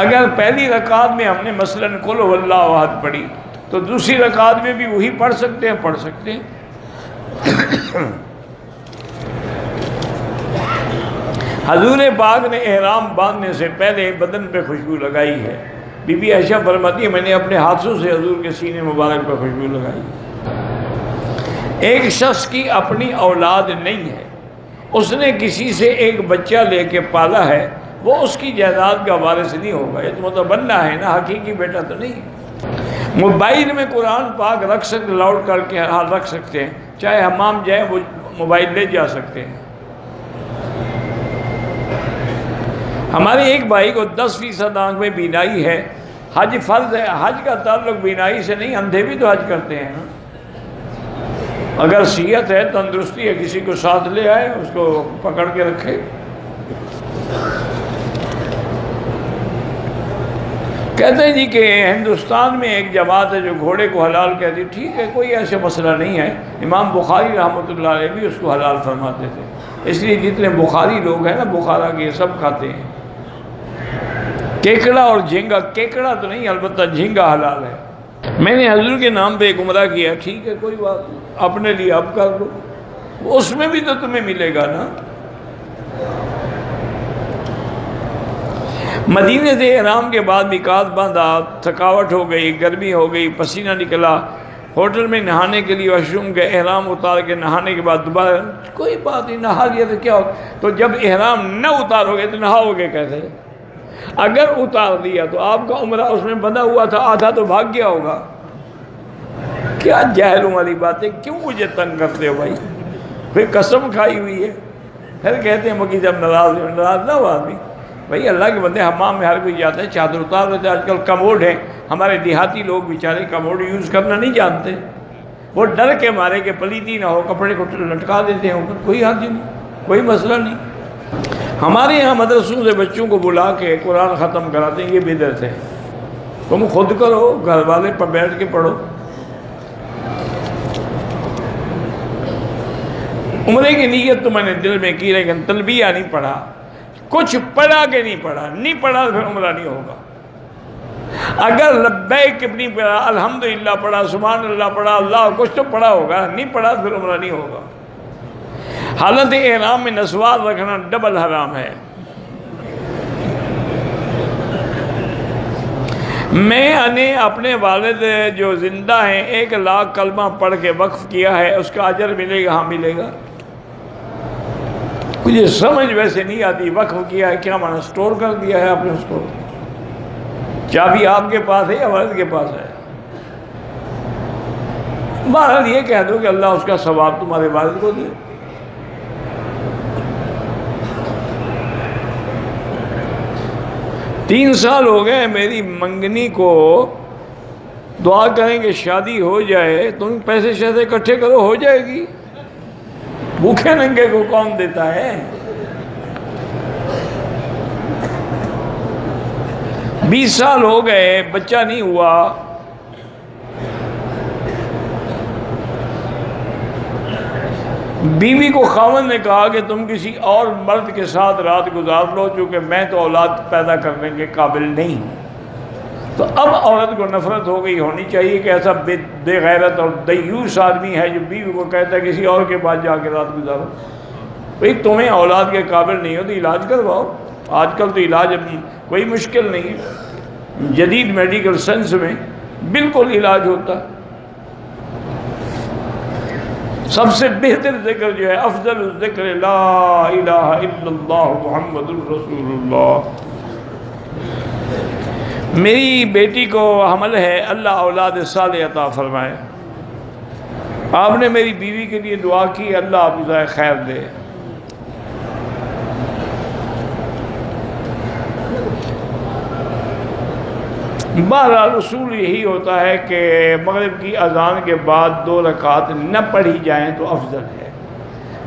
اگر پہلی رکعت میں ہم نے مثلاً قل هو اللہ احد پڑھی تو دوسری رکعت میں بھی وہی پڑھ سکتے ہیں حضور پاک نے احرام باندھنے سے پہلے بدن پہ خوشبو لگائی ہے۔ بی بی عائشہ فرماتی ہے میں نے اپنے ہاتھوں سے حضور کے سینے مبارک پہ خوشبو لگائی۔ ایک شخص کی اپنی اولاد نہیں ہے، اس نے کسی سے ایک بچہ لے کے پالا ہے، وہ اس کی جائیداد کا وارث نہیں ہوگا، یہ تو متبنہ ہے نا، حقیقی بیٹا تو نہیں۔ موبائل میں قرآن پاک رکھ سکتے، لاؤڈ کر کے رکھ سکتے ہیں، چاہے حمام جائیں وہ موبائل لے جا سکتے ہیں۔ ہمارے ایک بھائی کو 10% آنکھ میں بینائی ہے، حج فرض ہے، حج کا تعلق بینائی سے نہیں، اندھے بھی تو حج کرتے ہیں نا۔ اگر صحت ہے، تندرستی ہے، کسی کو ساتھ لے آئے، اس کو پکڑ کے رکھے۔ کہتے ہیں جی کہ ہندوستان میں ایک جماعت ہے جو گھوڑے کو حلال کہتی، ٹھیک ہے، کوئی ایسا مسئلہ نہیں ہے، امام بخاری رحمۃ اللہ علیہ بھی اس کو حلال فرماتے تھے، اس لیے جتنے بخاری لوگ ہیں نا بخارا کے، سب کھاتے ہیں۔ کیکڑا اور جھینگا، کیکڑا تو نہیں، البتہ جھینگا حلال ہے۔ میں نے حضور کے نام پہ ایک عمرہ کیا، ٹھیک ہے، کوئی بات نہیں، اپنے لیے اب کر لو، اس میں بھی تو تمہیں ملے گا نا۔ مدینے سے احرام کے بعد میقات باندھا، تھکاوٹ ہو گئی، گرمی ہو گئی، پسینہ نکلا، ہوٹل میں نہانے کے لیے واش روم گئے، احرام اتار کے نہانے کے بعد دوبارہ کوئی بات نہیں، نہا لیا تو کیا ہو، تو جب احرام نہ اتارو گے تو نہاؤ گے کیسے؟ اگر اتار دیا تو آپ کا عمرہ اس میں بندھا ہوا تھا، آدھا تو بھاگ گیا ہوگا۔ کیا جاہلوں والی باتیں، کیوں مجھے تنگ کرتے ہو بھائی؟ پھر قسم کھائی ہوئی ہے، پھر کہتے ہیں مکی جب ناراض نہ ہو آدمی۔ بھائی اللہ کے بندے، حمام میں ہر کوئی جاتا ہے، چادر اتار لیتے، آج کل کموڈ ہے، ہمارے دیہاتی لوگ بیچارے کموڈ یوز کرنا نہیں جانتے، وہ ڈر کے مارے کہ پلیتی نہ ہو کپڑے کو لٹکا دیتے ہیں اوپر، کوئی حرج نہیں، کوئی مسئلہ نہیں۔ ہمارے یہاں مدرسوں سے بچوں کو بلا کے قرآن ختم کراتے ہیں، یہ بدعت ہے، تم خود کرو، گھر والے پر بیٹھ کے پڑھو۔ عمرے کی نیت تو میں نے دل میں کی، لیکن تلبیہ نہیں پڑھا، کچھ پڑھا کہ نہیں پڑھا، نہیں پڑھا تو پھر عمرہ نہیں ہوگا۔ اگر لبیک نہیں پڑھا، الحمدللہ پڑھا، سبحان اللہ پڑھا، اللہ کچھ تو پڑھا ہوگا، نہیں پڑھا تو پھر عمرہ نہیں ہوگا۔ حالت احرام میں نسوار رکھنا ڈبل حرام ہے۔ میں نے اپنے والد جو زندہ ہیں 1,00,000 کلمہ پڑھ کے وقف کیا ہے، اس کا اجر ملے گا؟ ہاں ملے گا۔ مجھے سمجھ ویسے نہیں آتی، وقف کیا ہے کیا معنی؟ سٹور کر دیا ہے آپ نے اس کو؟ چابی آپ کے پاس ہے یا والد کے پاس ہے؟ بہرحال یہ کہہ دو کہ اللہ اس کا ثواب تمہارے والد کو دے۔ تین سال ہو گئے میری منگنی کو، دعا کریں کہ شادی ہو جائے، تم پیسے شیسے اکٹھے کرو، ہو جائے گی، بھوکے ننگے کو کون دیتا ہے؟ 20 سال ہو گئے، بچہ نہیں ہوا۔ بیوی کو خاوند نے کہا کہ تم کسی اور مرد کے ساتھ رات گزار لو، چونکہ میں تو اولاد پیدا کرنے کے قابل نہیں ہوں۔ تو اب عورت کو نفرت ہو گئی ہونی چاہیے کہ ایسا بے غیرت اور دیوس آدمی ہے جو بیوی کو کہتا ہے کسی اور کے پاس جا کے رات گزارو۔ بھئی تمہیں اولاد کے قابل نہیں ہو تو علاج کرواؤ، آج کل تو علاج کوئی مشکل نہیں ہے، جدید میڈیکل سائنس میں بالکل علاج ہوتا ہے۔ سب سے بہتر ذکر جو ہے، افضل الذکر لا الہ الا اللہ محمد الرسول اللہ۔ میری بیٹی کو حمل ہے، اللہ اولاد صالح عطا فرمائے۔ آپ نے میری بیوی کے لیے دعا کی، اللہ آپ کو جزائے خیر دے۔ بہرحال اصول یہی ہوتا ہے کہ مغرب کی اذان کے بعد 2 رکعت نہ پڑھی جائیں تو افضل ہے۔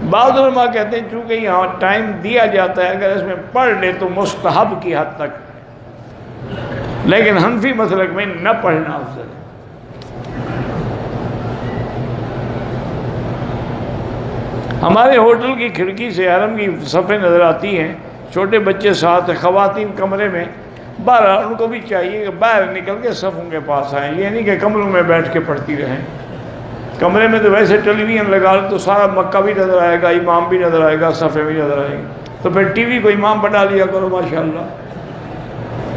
بعض علماء کہتے ہیں چونکہ یہاں ٹائم دیا جاتا ہے، اگر اس میں پڑھ لے تو مستحب کی حد تک، لیکن حنفی مسلک میں نہ پڑھنا افضل ہے۔ ہمارے ہوٹل کی کھڑکی سے حرم کی صفیں نظر آتی ہیں، چھوٹے بچے ساتھ، خواتین کمرے میں، بہرحال ان کو بھی چاہیے کہ باہر نکل کے صفوں کے پاس آئیں، یہ نہیں کہ کمروں میں بیٹھ کے پڑھتی رہیں۔ کمرے میں تو ویسے ٹیلی ویژن لگا لو تو سارا مکہ بھی نظر آئے گا، امام بھی نظر آئے گا، صفیں بھی نظر آئیں گی، تو پھر ٹی وی کو امام بنا لیا کرو ماشاءاللہ۔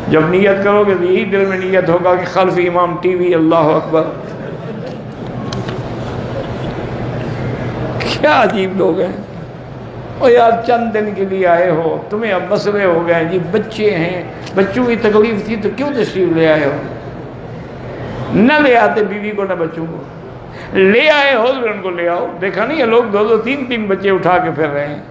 جب نیت کرو گے تو یہی دل میں نیت ہوگا کہ خلف امام ٹی وی، اللہ اکبر۔ کیا عجیب لوگ ہیں۔ اور یار چند دن کے لیے آئے ہو، تمہیں اب مسئلے ہو گئے ہیں جی، بچے ہیں، بچوں کی تکلیف تھی تو کیوں تشریف لے آئے ہو؟ نہ لے آتے بیوی کو نہ بچوں کو، لے آئے ہو تو ان کو لے آؤ۔ دیکھا نہیں ہے لوگ 2-2 3-3 بچے اٹھا کے پھر رہے ہیں۔